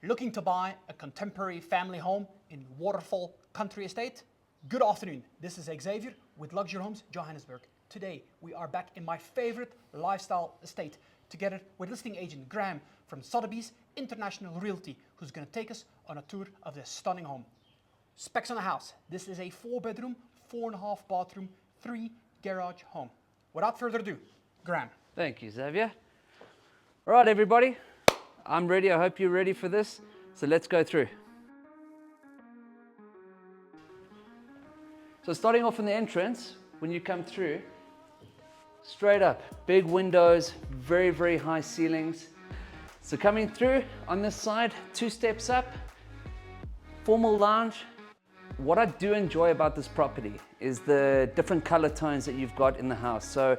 Looking to buy a contemporary family home in Waterfall Country Estate? Good afternoon, this is Xavier with Luxury Homes Johannesburg. Today we are back in my favorite lifestyle estate together with listing agent Grahame from Sotheby's International Realty, who's going to take us on a tour of this stunning home. Specs on the house: this is a 4-bedroom, 4.5 bathroom, 3 garage home. Without further ado, Grahame. Thank you, Xavier. All right, everybody, I'm ready. I hope you're ready for this. So let's go through. So starting off in the entrance, when you come through, straight up, big windows, very, very high ceilings. So coming through on this side, 2 steps up, formal lounge. What I do enjoy about this property is the different color tones that you've got in the house. So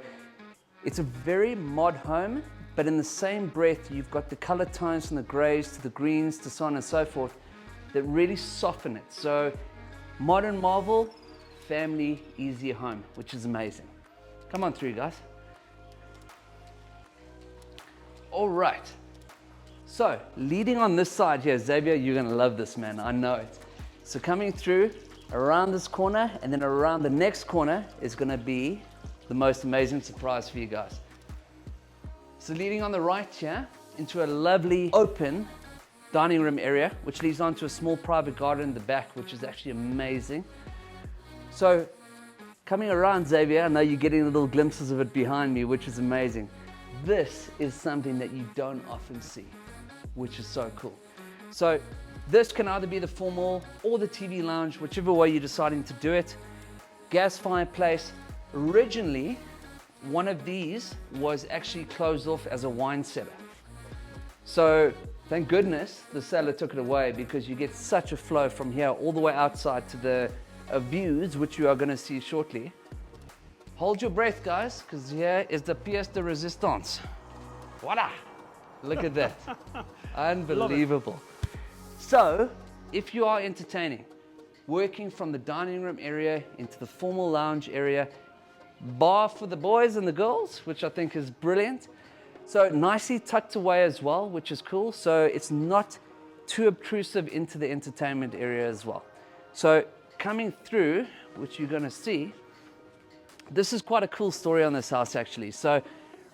it's a very mod home, but in the same breath, you've got the color tones from the grays to the greens to so on and so forth that really soften it. So modern marvel, family, easier home, which is amazing. Come on through, guys. All right. So leading on this side here, Xavier, you're gonna love this, man, I know it. So coming through around this corner and then around the next corner is gonna be the most amazing surprise for you guys. So leading on the right here into a lovely open dining room area, which leads on to a small private garden in the back, which is actually amazing. So coming around, Xavier, I know you're getting little glimpses of it behind me, which is amazing. This is something that you don't often see, which is so cool. So this can either be the formal or the TV lounge, whichever way you're deciding to do it. Gas fireplace. Originally, one of these was actually closed off as a wine cellar. So thank goodness the seller took it away, because you get such a flow from here all the way outside to the views, which you are going to see shortly. Hold your breath, guys, because here is the pièce de résistance. Voila! Look at that. Unbelievable. So if you are entertaining, working from the dining room area into the formal lounge area, bar for the boys and the girls, which I think is brilliant. So nicely tucked away as well, which is cool. So it's not too obtrusive into the entertainment area as well. So coming through, which you're going to see, this is quite a cool story on this house actually. So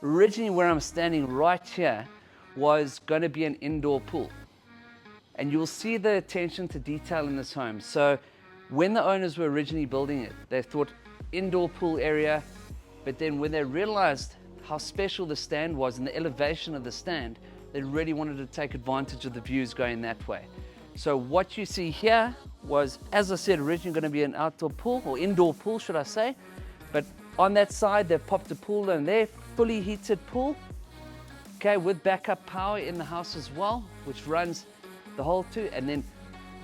originally where I'm standing right here was going to be an indoor pool. And you'll see the attention to detail in this home. So when the owners were originally building it, they thought indoor pool area, but then when they realized how special the stand was and the elevation of the stand, they really wanted to take advantage of the views going that way. So what you see here was, as I said, originally going to be an outdoor pool, or indoor pool should I say, but on that side they've popped a pool in there, fully heated pool, okay, with backup power in the house as well, which runs the whole too. And then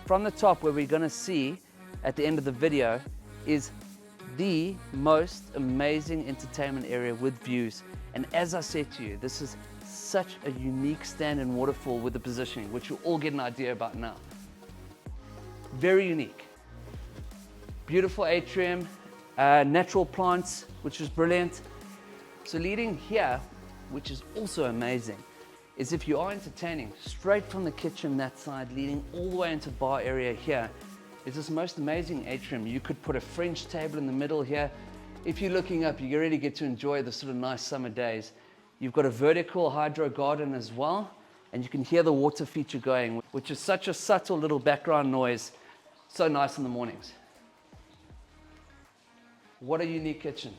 from the top, where we're going to see at the end of the video, is the most amazing entertainment area with views. And as I said to you, this is such a unique stand in Waterfall with the positioning, which you'll all get an idea about now. Very unique. Beautiful atrium, natural plants, which is brilliant. So leading here, which is also amazing, is if you are entertaining, straight from the kitchen that side, leading all the way into the bar area here, is this most amazing atrium. You could put a French table in the middle here. If you're looking up, you really get to enjoy the sort of nice summer days. You've got a vertical hydro garden as well, and you can hear the water feature going, which is such a subtle little background noise. So nice in the mornings. What a unique kitchen.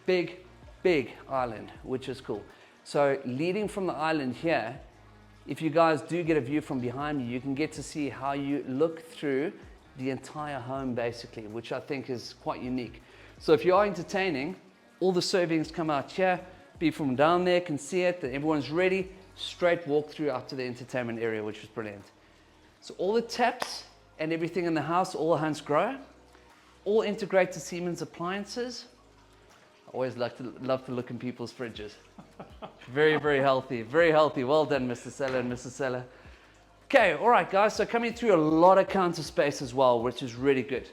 Big, big island, which is cool. So leading from the island here, if you guys do get a view from behind you, you can get to see how you look through the entire home basically, which I think is quite unique. So if you are entertaining, all the servings come out here. People from down there can see it, that everyone's ready. Straight walk through out to the entertainment area, which is brilliant. So all the taps and everything in the house, all Hans Grohe, all integrated Siemens appliances. I always love to look in people's fridges. Very, very healthy, very healthy. Well done, Mr. Seller and Mrs. Seller. Okay, all right, guys. So coming through a lot of counter space as well, which is really good.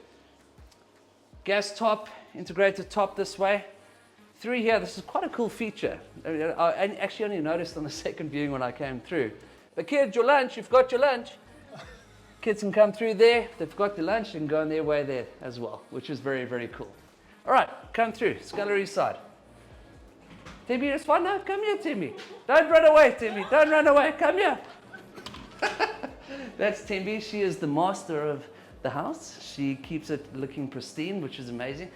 Gas top, integrated top this way. Through here, this is quite a cool feature. I actually only noticed on the second viewing when I came through. The kids, your lunch, you've got your lunch. Kids can come through there, they've got their lunch and go on their way there as well, which is very, very cool. All right, come through, Scullery side. Timmy, it's fine now, come here, Timmy. Don't run away, Timmy, don't run away, come here. That's Timmy, she is the master of the house. She keeps it looking pristine, which is amazing.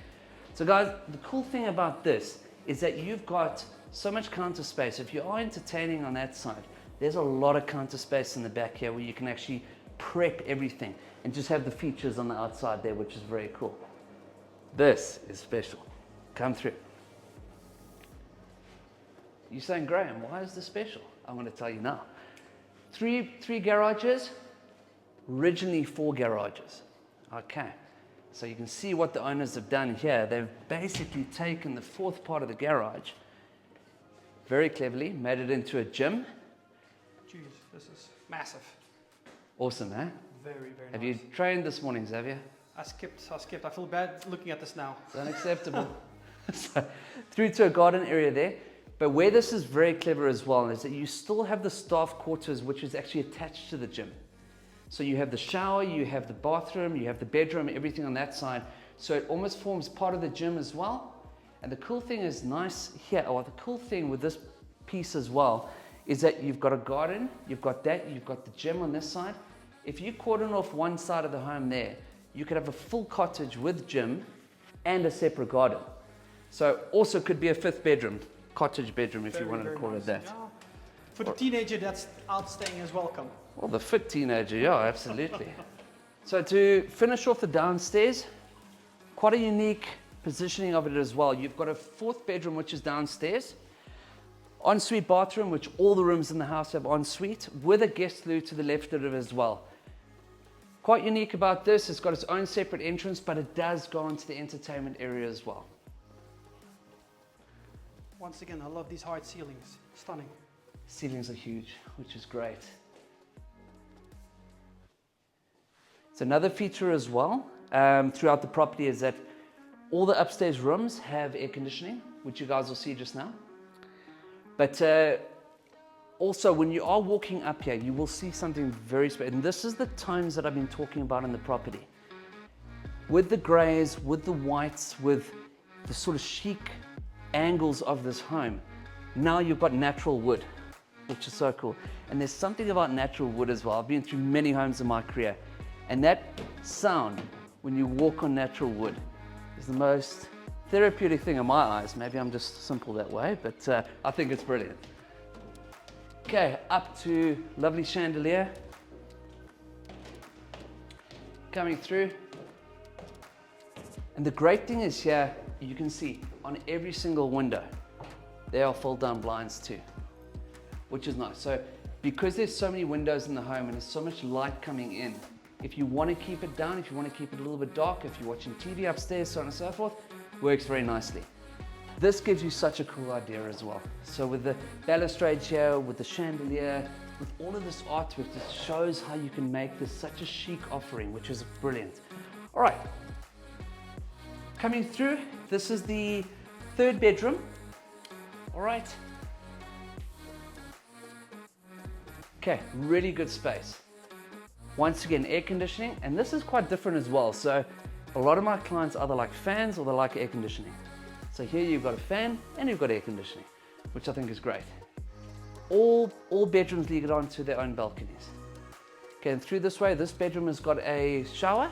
So guys, the cool thing about this is that you've got so much counter space. If you are entertaining on that side, there's a lot of counter space in the back here where you can actually prep everything and just have the features on the outside there, which is very cool. This is special. Come through. You're saying, Graham, why is this special? I'm going to tell you now. Three garages, originally 4 garages. Okay, so you can see what the owners have done here. They've basically taken the 4th part of the garage, very cleverly, made it into a gym. Jeez, this is massive. Awesome, eh? Very, very Have nice. you trained this morning, Xavier? I skipped. I feel bad looking at this now. It's unacceptable. So, through to a garden area there. But where this is very clever as well is that you still have the staff quarters, which is actually attached to the gym. So you have the shower, you have the bathroom, you have the bedroom, everything on that side. So it almost forms part of the gym as well. And the cool thing is nice here, or the cool thing with this piece as well, is that you've got a garden, you've got that, you've got the gym on this side. If you cordon off one side of the home there, you could have a full cottage with gym and a separate garden. So also could be a 5th bedroom, cottage bedroom if you wanted to call it that. Yeah. For the teenager that's outstaying is welcome. Well, the fit teenager, yeah, absolutely. So to finish off the downstairs, quite a unique positioning of it as well. You've got a 4th bedroom, which is downstairs. Ensuite bathroom, which all the rooms in the house have ensuite, with a guest loo to the left of it as well. Quite unique about this, it's got its own separate entrance, but it does go into the entertainment area as well. Once again, I love these height ceilings. Stunning. Ceilings are huge, which is great. So another feature as well throughout the property is that all the upstairs rooms have air conditioning, which you guys will see just now. But also when you are walking up here, you will see something very special. And this is the tones that I've been talking about in the property. With the grays, with the whites, with the sort of chic angles of this home, now you've got natural wood, which is so cool. And there's something about natural wood as well. I've been through many homes in my career, and that sound when you walk on natural wood is the most therapeutic thing in my eyes. Maybe I'm just simple that way, but I think it's brilliant. Okay, up to lovely chandelier. Coming through. And the great thing is here, you can see on every single window, there are fold down blinds too, which is nice. So because there's so many windows in the home and there's so much light coming in, if you want to keep it down, if you want to keep it a little bit dark, if you're watching TV upstairs, so on and so forth, works very nicely. This gives you such a cool idea as well. So with the balustrade here, with the chandelier, with all of this artwork, it shows how you can make this such a chic offering, which is brilliant. All right, coming through, this is the 3rd bedroom. All right. Okay, really good space. Once again, air conditioning, and this is quite different as well. So a lot of my clients either like fans or they like air conditioning. So here you've got a fan and you've got air conditioning, which I think is great. All bedrooms lead on to their own balconies. Okay, and through this way, this bedroom has got a shower.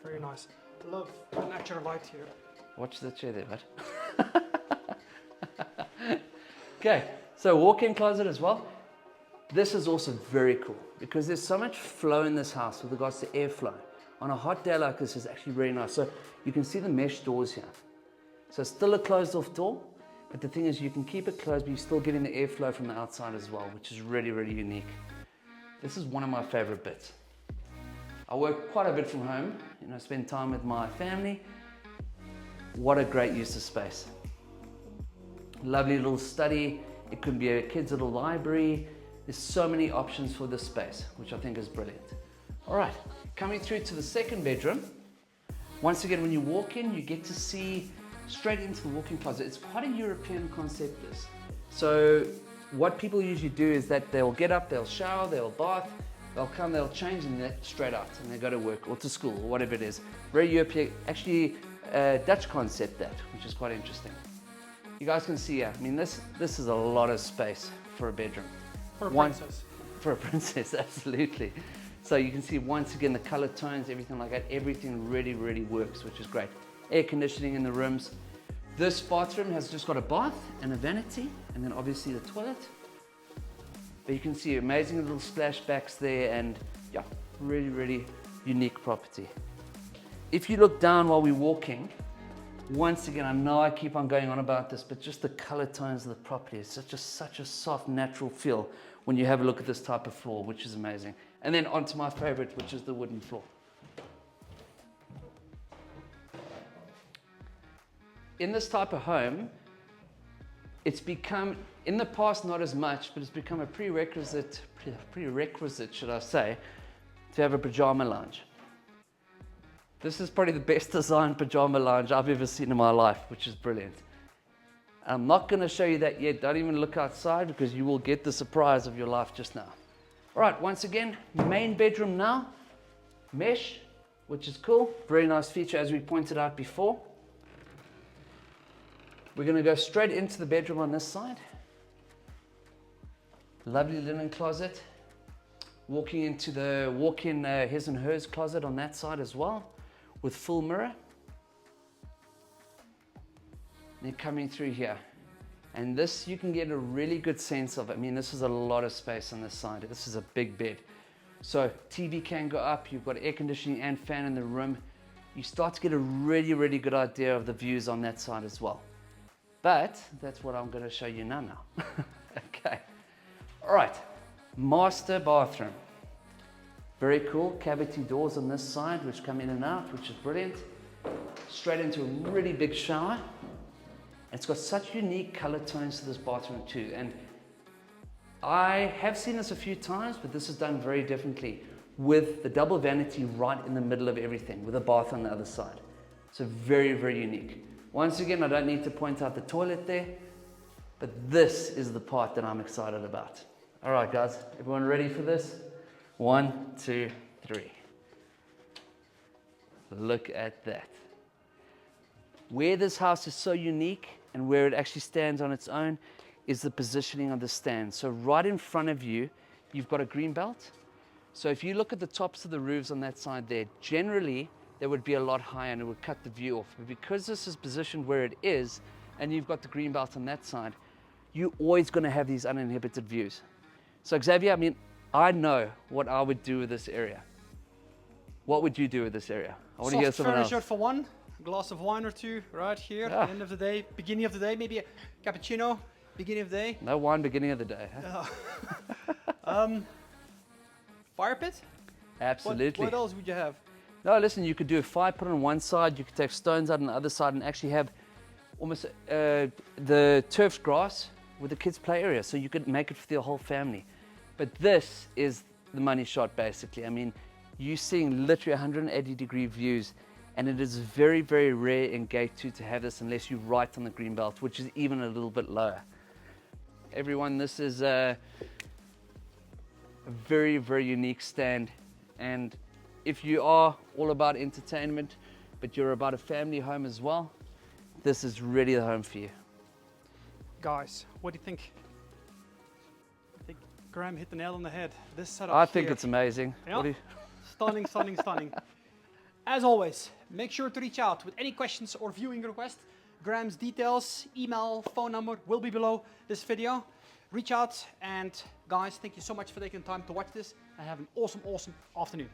Very nice. Love the natural light here. Watch the chair there, bud. Okay, so walk-in closet as well. This is also very cool because there's so much flow in this house with regards to airflow. On a hot day like this, it's actually really nice. So you can see the mesh doors here. So it's still a closed off door, but the thing is you can keep it closed, but you're still getting the airflow from the outside as well, which is really, really unique. This is one of my favorite bits. I work quite a bit from home, spend time with my family. What a great use of space. Lovely little study. It could be a kid's little library. There's so many options for this space, which I think is brilliant. All right, coming through to the 2nd bedroom. Once again, when you walk in, you get to see straight into the walk-in closet. It's quite a European concept, this. So what people usually do is that they'll get up, they'll shower, they'll bath, they'll come, they'll change, and they're straight out, and they go to work or to school or whatever it is. Very European, actually Dutch concept that, which is quite interesting. You guys can see here, I mean, this is a lot of space for a bedroom. For a princess. For a princess, absolutely. So you can see once again the color tones, everything like that, everything really, really works, which is great. Air conditioning in the rooms. This bathroom has just got a bath and a vanity, and then obviously the toilet. But you can see amazing little splashbacks there, and yeah, really, really unique property. If you look down while we're walking, once again, I know I keep on going on about this, but just the color tones of the property is such a soft, natural feel when you have a look at this type of floor, which is amazing. And then onto my favorite, which is the wooden floor. In this type of home, it's become, in the past not as much, but it's become a prerequisite, should I say, to have a Pyjama Lounge. This is probably the best designed Pyjama Lounge I've ever seen in my life, which is brilliant. I'm not going to show you that yet. Don't even look outside, because you will get the surprise of your life just now. All right, once again, main bedroom now, mesh, which is cool. Very nice feature, as we pointed out before. We're going to go straight into the bedroom on this side. Lovely linen closet. Walking into the walk-in his and hers closet on that side as well, with full mirror. Then coming through here. And this, you can get a really good sense of. I mean, this is a lot of space on this side. This is a big bed. So TV can go up. You've got air conditioning and fan in the room. You start to get a really, really good idea of the views on that side as well. But that's what I'm going to show you now. Okay. All right. Master bathroom. Very cool. Cavity doors on this side, which come in and out, which is brilliant. Straight into a really big shower. It's got such unique color tones to this bathroom too. And I have seen this a few times, but this is done very differently, with the double vanity right in the middle of everything, with a bath on the other side. So very, very unique. Once again, I don't need to point out the toilet there, but this is the part that I'm excited about. All right, guys, everyone ready for this? 1, 2, 3. Look at that. Where this house is so unique and where it actually stands on its own is the positioning of the stand. So right in front of you, you've got a green belt. So if you look at the tops of the roofs on that side there, generally they would be a lot higher and it would cut the view off. But because this is positioned where it is, and you've got the green belt on that side, you're always going to have these uninhibited views. So Xavier, I mean, I know what I would do with this area. What would you do with this area? I want to hear someone else. Furniture for one, a glass of wine or two right here at the end of the day, beginning of the day, maybe a cappuccino, beginning of the day. No wine, beginning of the day. Huh? Fire pit? Absolutely. What else would you have? No, listen, you could do a fire pit on one side, you could take stones out on the other side and actually have almost the turf grass with the kids' play area, so you could make it for the whole family. But this is the money shot, basically. I mean, you're seeing literally 180-degree views, and it is very, very rare in Gate 2 to have this unless you're right on the green belt, which is even a little bit lower. Everyone, this is a very, very unique stand, and if you are all about entertainment, but you're about a family home as well, this is really the home for you. Guys, what do you think? I think Grahame hit the nail on the head. This setup I think here. it's amazing. Yeah. What do you... Stunning, stunning, stunning. As always, make sure to reach out with any questions or viewing requests. Grahame's details, email, phone number will be below this video. Reach out, and guys, thank you so much for taking the time to watch this, and have an awesome, awesome afternoon.